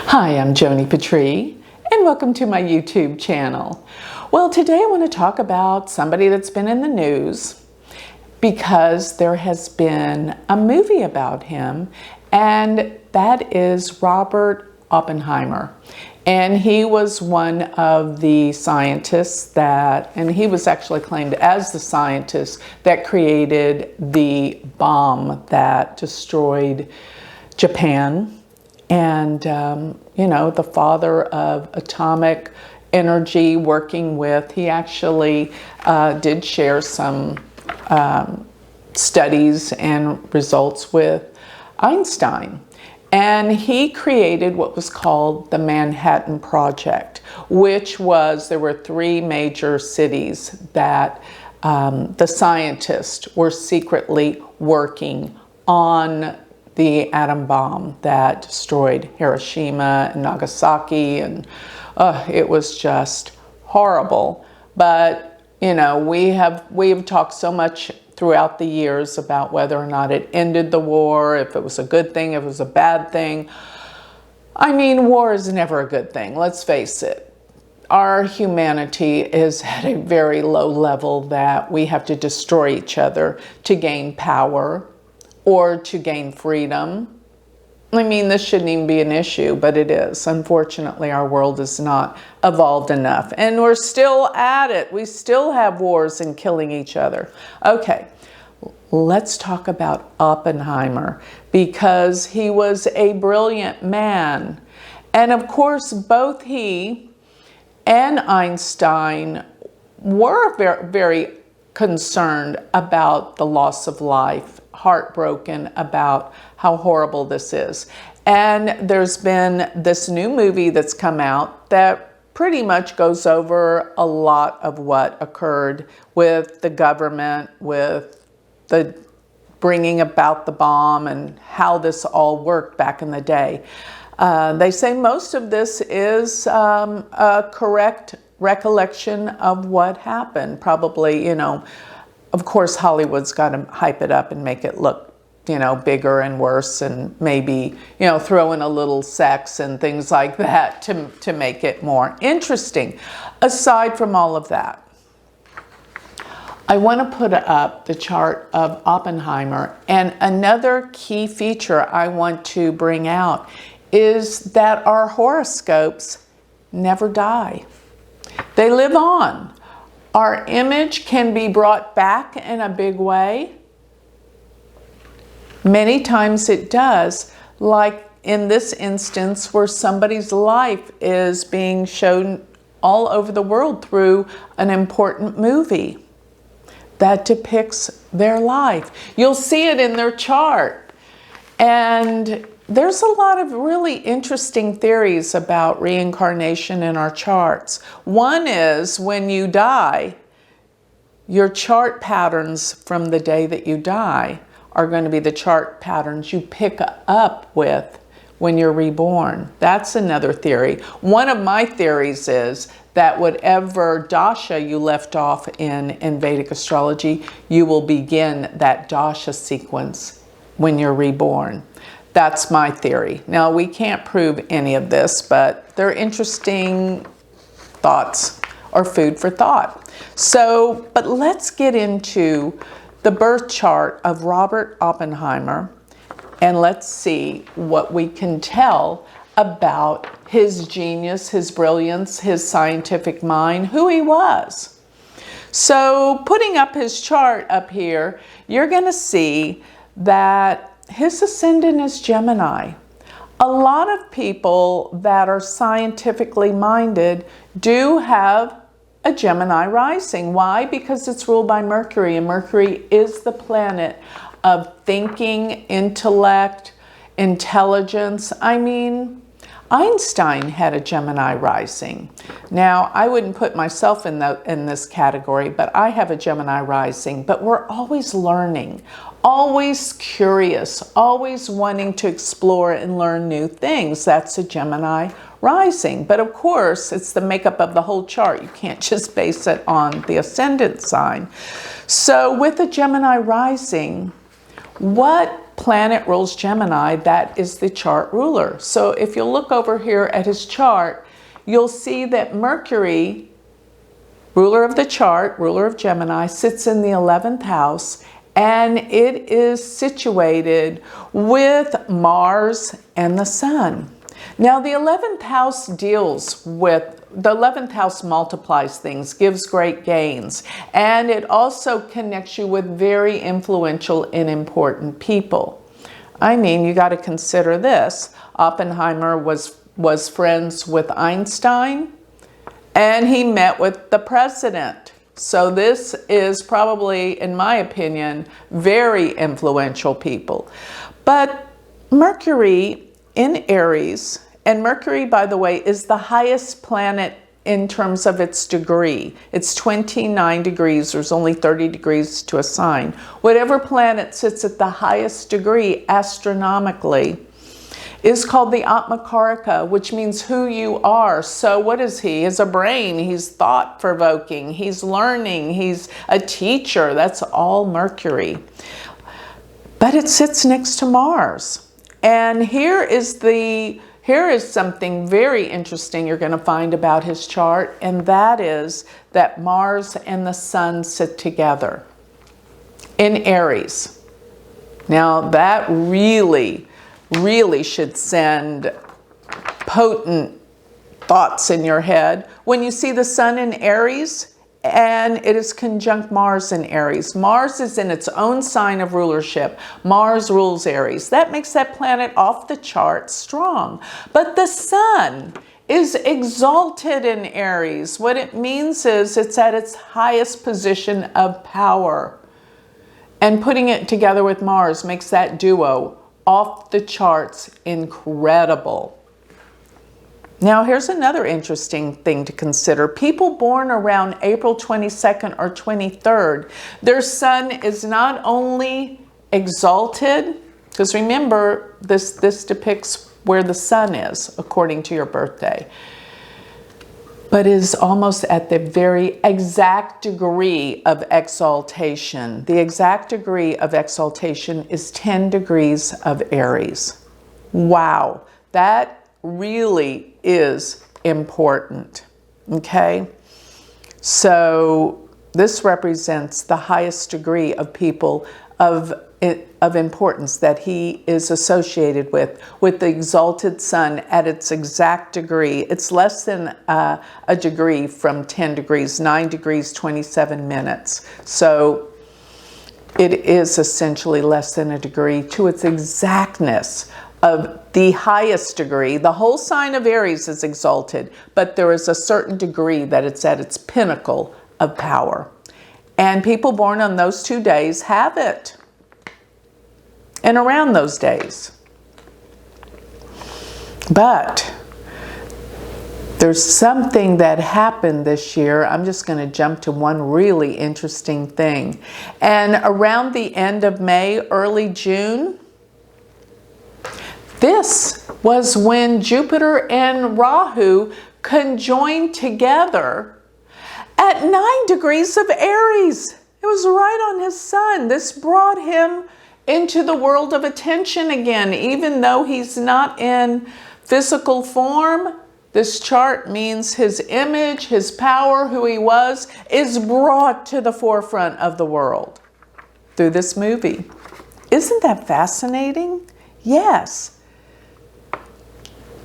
Hi, I'm Joni Patry, and welcome to my YouTube channel. Well, today I want to talk about somebody that's been in the news because there has been a movie about him, and that is Robert Oppenheimer. And he was one of the scientists and he was actually claimed as the scientist that created the bomb that destroyed Japan. And, the father of atomic energy, working with, he actually did share some studies and results with Einstein. And he created what was called the Manhattan Project, which was, there were three major cities that the scientists were secretly working on the atom bomb that destroyed Hiroshima and Nagasaki, and it was just horrible. But we've talked so much throughout the years about whether or not it ended the war, if it was a good thing, if it was a bad thing. I mean, war is never a good thing, let's face it. Our humanity is at a very low level that we have to destroy each other to gain power or to gain freedom. I mean, this shouldn't even be an issue, but it is. Unfortunately, our world is not evolved enough, and we're still at it. We still have wars and killing each other. Okay, let's talk about Oppenheimer, because he was a brilliant man. And of course, both he and Einstein were very, very concerned about the loss of life, heartbroken about how horrible this is. And there's been this new movie that's come out that pretty much goes over a lot of what occurred with the government, with the bringing about the bomb, and how this all worked back in the day. They say most of this is a correct recollection of what happened. Probably, of course, Hollywood's got to hype it up and make it look, bigger and worse, and maybe, throw in a little sex and things like that to make it more interesting. Aside from all of that, I want to put up the chart of Oppenheimer. And another key feature I want to bring out is that our horoscopes never die. They live on. Our image can be brought back in a big way. Many times it does, like in this instance where somebody's life is being shown all over the world through an important movie that depicts their life. You'll see it in their chart. And there's a lot of really interesting theories about reincarnation in our charts. One is when you die, your chart patterns from the day that you die are going to be the chart patterns you pick up with when you're reborn. That's another theory. One of my theories is that whatever dasha you left off in Vedic astrology, you will begin that dasha sequence when you're reborn. That's my theory. Now, we can't prove any of this, but they're interesting thoughts or food for thought. So, but let's get into the birth chart of Robert Oppenheimer, and let's see what we can tell about his genius, his brilliance, his scientific mind, who he was. So, putting up his chart up here, you're going to see that his ascendant is Gemini. A lot of people that are scientifically minded do have a Gemini rising. Why? Because it's ruled by Mercury, and Mercury is the planet of thinking, intellect, intelligence. I mean, Einstein had a Gemini rising. Now, I wouldn't put myself in this category, but I have a Gemini rising. But we're always learning, always curious, always wanting to explore and learn new things. That's a Gemini rising. But of course, it's the makeup of the whole chart. You can't just base it on the ascendant sign. So with a Gemini rising, what planet rules Gemini, that is the chart ruler. So if you look over here at his chart, you'll see that Mercury, ruler of the chart, ruler of Gemini, sits in the 11th house, and it is situated with Mars and the Sun. Now, the 11th house deals with, the 11th house multiplies things, gives great gains, and it also connects you with very influential and important people. I mean, you got to consider this. Oppenheimer was friends with Einstein, and he met with the president. So this is probably, in my opinion, very influential people. But Mercury in Aries, and Mercury, by the way, is the highest planet in terms of its degree. It's 29 degrees. There's only 30 degrees to a sign. Whatever planet sits at the highest degree astronomically is called the Atmakarika, which means who you are. So what is he? He's a brain. He's thought-provoking. He's learning. He's a teacher. That's all Mercury. But it sits next to Mars. And here is something very interesting you're going to find about his chart, and that is that Mars and the Sun sit together in Aries. Now that really should send potent thoughts in your head. When you see the Sun in Aries and it is conjunct Mars in Aries. Mars is in its own sign of rulership. Mars rules Aries. That makes that planet off the chart strong. But the Sun is exalted in Aries. What it means is it's at its highest position of power. And putting it together with Mars makes that duo off the charts incredible. Now, here's another interesting thing to consider. People born around April 22nd or 23rd, their sun is not only exalted, because remember, this depicts where the sun is according to your birthday, but is almost at the very exact degree of exaltation. The exact degree of exaltation is 10 degrees of Aries. Wow, that really is important, okay? So this represents the highest degree of people of importance that he is associated with the exalted sun at its exact degree. It's less than a degree from 10 degrees, 9 degrees, 27 minutes. So it is essentially less than a degree to its exactness of the highest degree. The whole sign of Aries is exalted, but there is a certain degree that it's at its pinnacle of power. And people born on those 2 days have it. And around those days. But there's something that happened this year. I'm just going to jump to one really interesting thing. And around the end of May, early June, this was when Jupiter and Rahu conjoined together at 9 degrees of Aries. It was right on his sun. This brought him into the world of attention again. Even though he's not in physical form, this chart means his image, his power, who he was, is brought to the forefront of the world through this movie. Isn't that fascinating? Yes.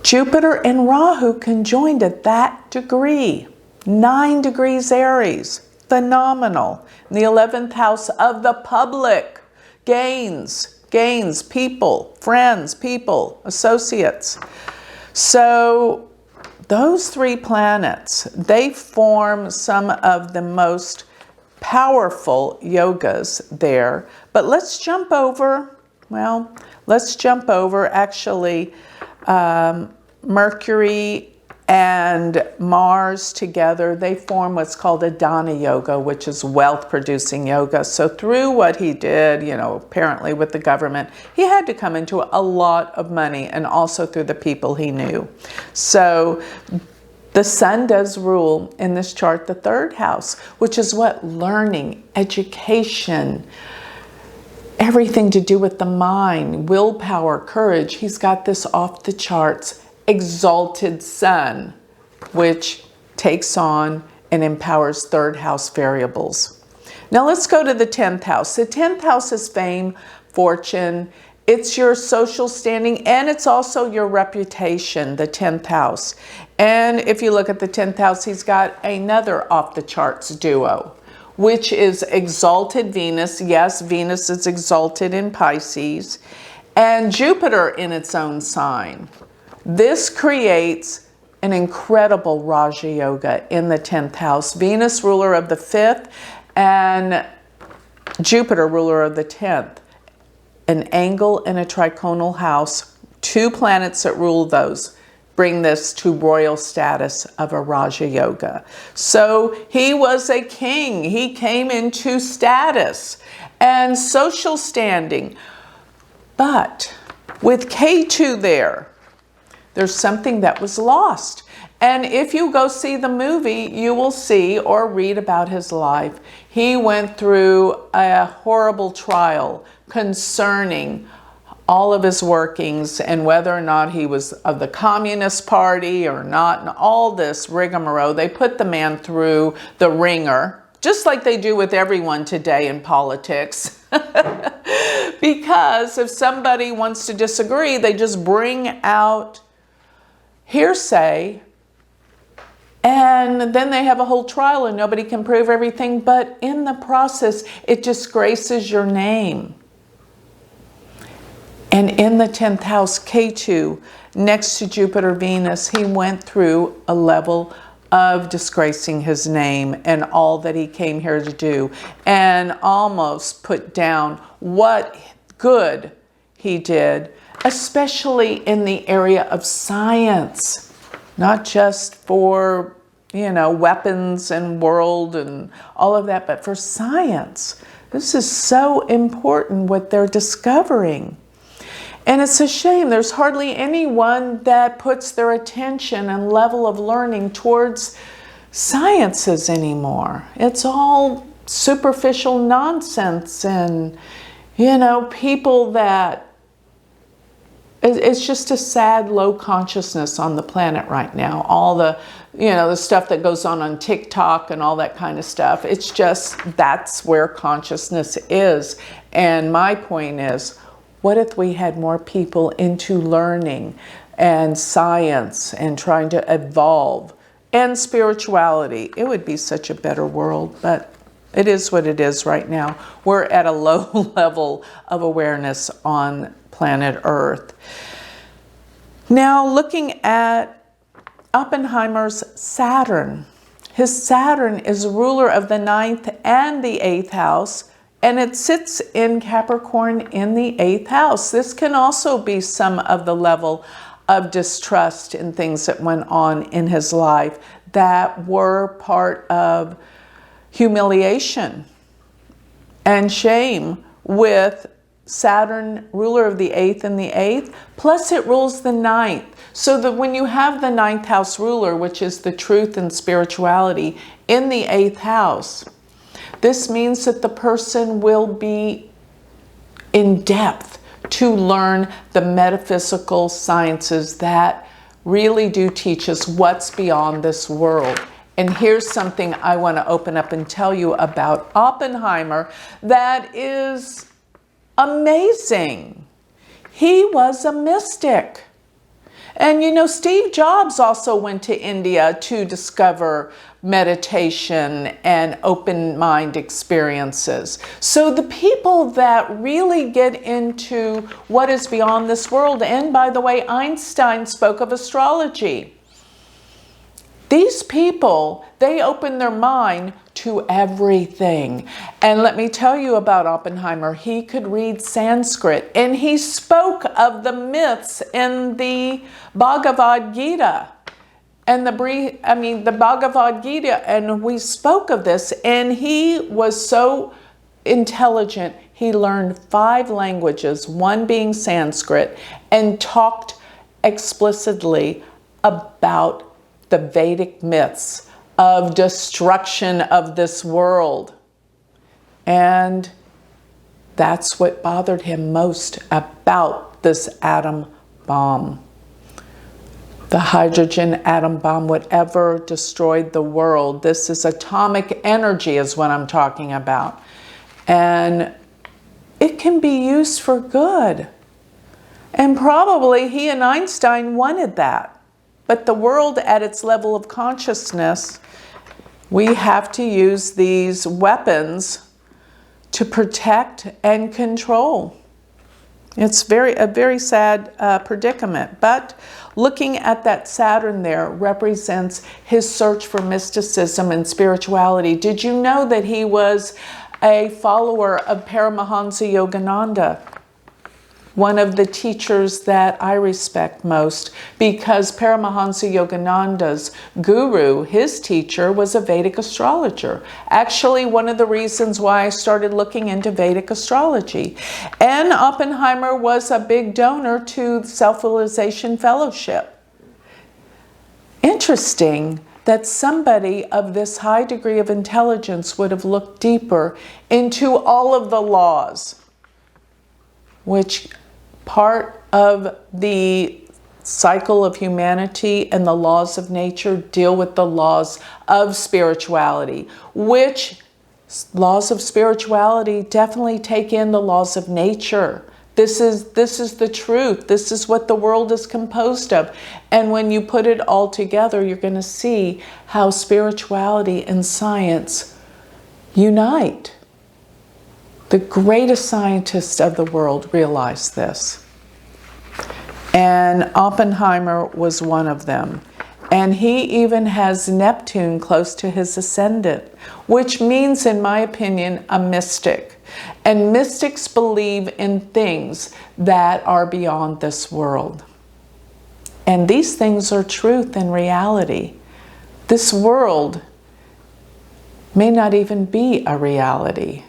Jupiter and Rahu conjoined at that degree. 9 degrees Aries. Phenomenal. In the 11th house of the public. Gains, people, friends, people, associates. So those 3 planets, they form some of the most powerful yogas there. But let's jump over actually Mercury and Mars together. They form what's called a Dana Yoga, which is wealth-producing yoga. So through what he did, apparently with the government, he had to come into a lot of money, and also through the people he knew. So the sun does rule in this chart the 3rd house, which is what? Learning, education, everything to do with the mind, willpower, courage. He's got this off the charts exalted sun, which takes on and empowers third house variables. Now let's go to the 10th house. The 10th house is fame, fortune. It's your social standing, and it's also your reputation, the 10th house. And if you look at the 10th house, he's got another off the charts duo, which is exalted Venus. Yes, Venus is exalted in Pisces, and Jupiter in its own sign. This creates an incredible Raja Yoga in the 10th house. Venus, ruler of the 5th, and Jupiter, ruler of the 10th. An angle and a triconal house, two planets that rule those, bring this to royal status of a Raja Yoga. So he was a king. He came into status and social standing. But with K2 there's something that was lost. And if you go see the movie, you will see or read about his life. He went through a horrible trial concerning all of his workings and whether or not he was of the Communist Party or not, and all this rigmarole. They put the man through the ringer, just like they do with everyone today in politics. Because if somebody wants to disagree, they just bring out hearsay, and then they have a whole trial and nobody can prove everything, but in the process, it disgraces your name. And in the 10th house, K2, next to Jupiter, Venus, he went through a level of disgracing his name and all that he came here to do, and almost put down what good he did, especially in the area of science, not just for, weapons and world and all of that, but for science. This is so important what they're discovering. And it's a shame there's hardly anyone that puts their attention and level of learning towards sciences anymore. It's all superficial nonsense and, people that, it's just a sad low consciousness on the planet right now. All the, the stuff that goes on TikTok and all that kind of stuff. It's just, that's where consciousness is. And my point is, what if we had more people into learning and science and trying to evolve and spirituality? It would be such a better world, but it is what it is right now. We're at a low level of awareness on planet Earth. Now, looking at Oppenheimer's Saturn. His Saturn is ruler of the 9th and the 8th house, and it sits in Capricorn in the 8th house. This can also be some of the level of distrust in things that went on in his life that were part of humiliation and shame with Saturn, ruler of the 8th and the 8th, plus it rules the 9th. So that when you have the 9th house ruler, which is the truth and spirituality, in the 8th house, this means that the person will be in depth to learn the metaphysical sciences that really do teach us what's beyond this world. And here's something I want to open up and tell you about Oppenheimer that is amazing. He was a mystic. And Steve Jobs also went to India to discover meditation and open mind experiences. So the people that really get into what is beyond this world, and by the way, Einstein spoke of astrology. These people, they open their mind to everything. And let me tell you about Oppenheimer. He could read Sanskrit, and he spoke of the myths in the Bhagavad Gita. And the Bhagavad Gita, and we spoke of this, and he was so intelligent, he learned 5 languages, one being Sanskrit, and talked explicitly about the Vedic myths of destruction of this world. And That's what bothered him most about this atom bomb. The hydrogen atom bomb would ever destroyed the world. This is atomic energy is what I'm talking about. And it can be used for good. And probably he and Einstein wanted that. But the world at its level of consciousness, we have to use these weapons to protect and control. It's a very sad predicament. But looking at that Saturn there represents his search for mysticism and spirituality. Did you know that he was a follower of Paramahansa Yogananda? One of the teachers that I respect most, because Paramahansa Yogananda's guru, his teacher, was a Vedic astrologer. Actually, one of the reasons why I started looking into Vedic astrology. And Oppenheimer was a big donor to the Self-Realization Fellowship. Interesting that somebody of this high degree of intelligence would have looked deeper into all of the laws, which part of the cycle of humanity and the laws of nature deal with the laws of spirituality, which laws of spirituality definitely take in the laws of nature. This is the truth. This is what the world is composed of. And when you put it all together, you're going to see how spirituality and science unite. The greatest scientists of the world realized this. And Oppenheimer was one of them. And he even has Neptune close to his ascendant, which means, in my opinion, a mystic. And mystics believe in things that are beyond this world. And these things are truth and reality. This world may not even be a reality.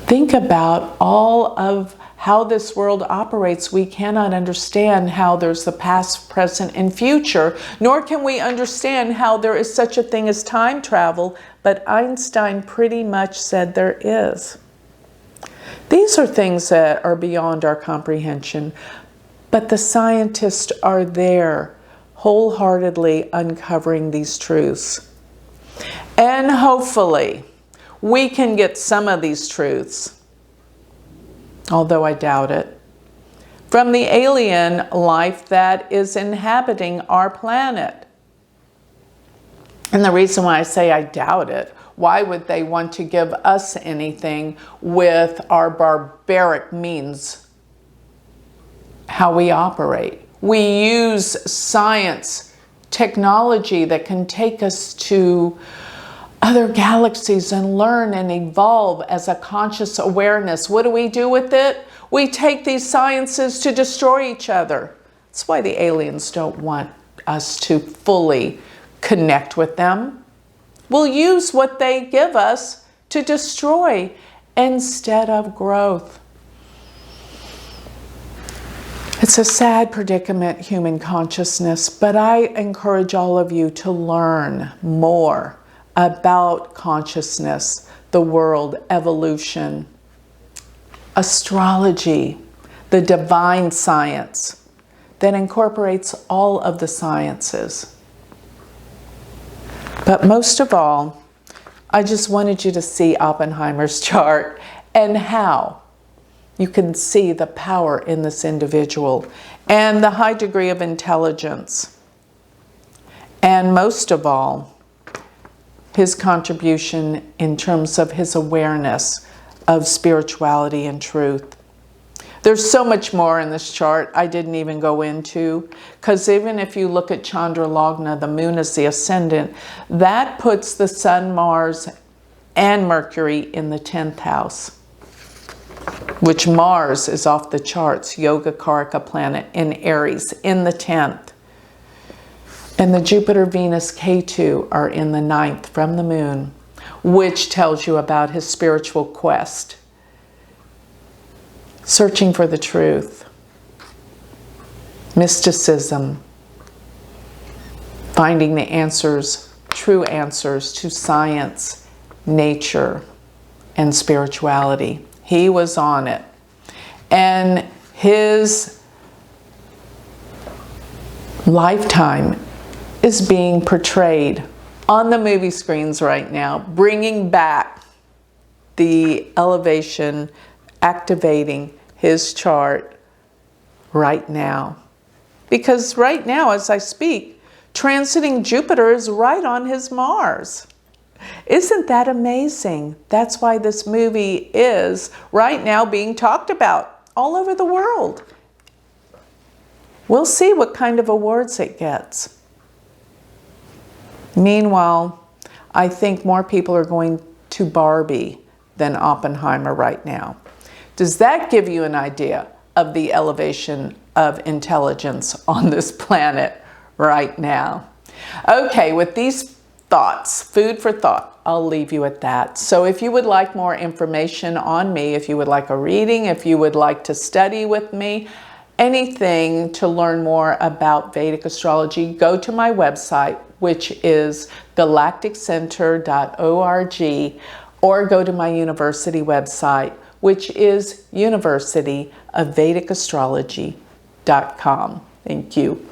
Think about all of how this world operates. We cannot understand how there's the past, present, and future, nor can we understand how there is such a thing as time travel, but Einstein pretty much said there is. These are things that are beyond our comprehension, but the scientists are there wholeheartedly uncovering these truths. And hopefully, we can get some of these truths, although I doubt it, from the alien life that is inhabiting our planet. And the reason why I say I doubt it, why would they want to give us anything with our barbaric means, how we operate? We use science, technology that can take us to other galaxies and learn and evolve as a conscious awareness. What do we do with it? We take these sciences to destroy each other. That's why the aliens don't want us to fully connect with them. We'll use what they give us to destroy instead of growth. It's a sad predicament, human consciousness, but I encourage all of you to learn more about consciousness, the world, evolution, astrology, the divine science that incorporates all of the sciences. But most of all, I just wanted you to see Oppenheimer's chart and how you can see the power in this individual and the high degree of intelligence. And most of all, his contribution in terms of his awareness of spirituality and truth. There's so much more in this chart I didn't even go into, because even if you look at Chandra Lagna, the moon is the ascendant, that puts the sun, Mars, and Mercury in the 10th house, which Mars is off the charts, Yoga Karaka planet in Aries, in the 10th. And the Jupiter, Venus, K2 are in the 9th from the moon, which tells you about his spiritual quest, searching for the truth, mysticism, finding the answers, true answers to science, nature, and spirituality. He was on it. And his lifetime is being portrayed on the movie screens right now, bringing back the elevation, activating his chart right now. Because right now, as I speak, transiting Jupiter is right on his Mars. Isn't that amazing? That's why this movie is right now being talked about all over the world. We'll see what kind of awards it gets. Meanwhile, I think more people are going to Barbie than Oppenheimer right now. Does that give you an idea of the elevation of intelligence on this planet right now? Okay, with these thoughts, food for thought, I'll leave you at that. So if you would like more information on me, if you would like a reading, if you would like to study with me, anything to learn more about Vedic astrology, go to my website, which is galacticcenter.org, or go to my university website, which is universityofvedicastrology.com. Thank you.